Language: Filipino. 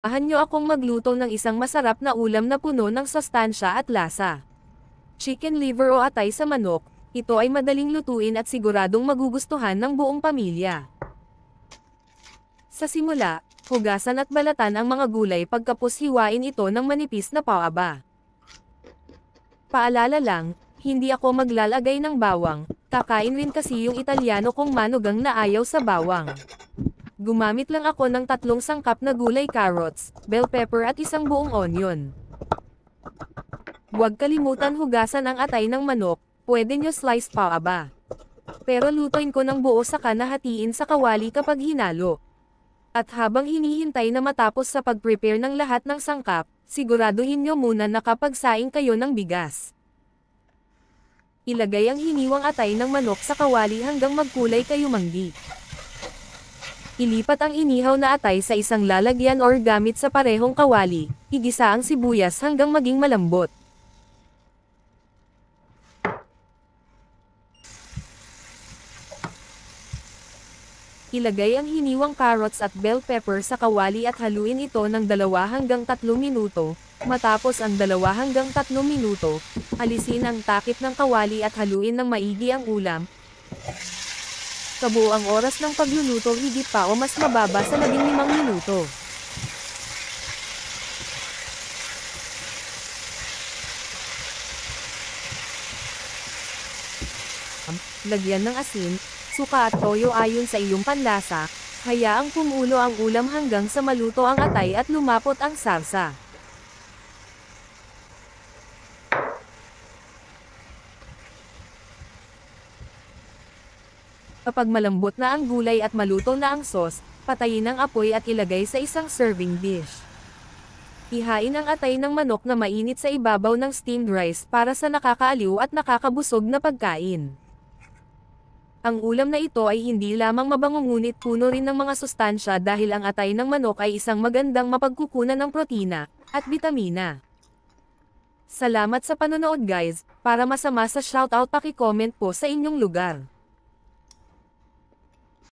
Samahan niyo akong magluto ng isang masarap na ulam na puno ng sustansya at lasa. Chicken liver o atay sa manok, ito ay madaling lutuin at siguradong magugustuhan ng buong pamilya. Sa simula, hugasan at balatan ang mga gulay pagkapos hiwain ito ng manipis na paaba. Paalala lang, hindi ako maglalagay ng bawang, kakain rin kasi yung Italyano kong manugang na ayaw sa bawang. Gumamit lang ako ng 3 sangkap na gulay carrots, bell pepper at isang buong onion. Huwag kalimutan hugasan ang atay ng manok, pwede nyo slice paaba. Pero lutuin ko ng buo saka nahatiin sa kawali kapag hinalo. At habang hinihintay na matapos sa pag-prepare ng lahat ng sangkap, siguraduhin nyo muna na kapagsaing kayo ng bigas. Ilagay ang hiniwang atay ng manok sa kawali hanggang magkulay kayumanggi. Ilipat ang inihaw na atay sa isang lalagyan or gamit sa parehong kawali, igisa ang sibuyas hanggang maging malambot. Ilagay ang hiniwang carrots at bell pepper sa kawali at haluin ito ng 2 hanggang 3 minuto, matapos ang 2 hanggang 3 minuto, alisin ang takip ng kawali at haluin ng maigi ang ulam. Kabuuang oras ng pagluluto higit pa o mas mababa sa 15 minuto. Lagyan ng asin, suka at toyo ayon sa iyong panlasa, hayaang kumulo ang ulam hanggang sa maluto ang atay at lumapot ang sarsa. Kapag malambot na ang gulay at maluto na ang sauce, patayin ang apoy at ilagay sa isang serving dish. Ihain ang atay ng manok na mainit sa ibabaw ng steamed rice para sa nakakaaliw at nakakabusog na pagkain. Ang ulam na ito ay hindi lamang mabango ngunit puno rin ng mga sustansya dahil ang atay ng manok ay isang magandang mapagkukunan ng protina at bitamina. Salamat sa panonood guys, para masama sa shoutout paki-comment po sa inyong lugar.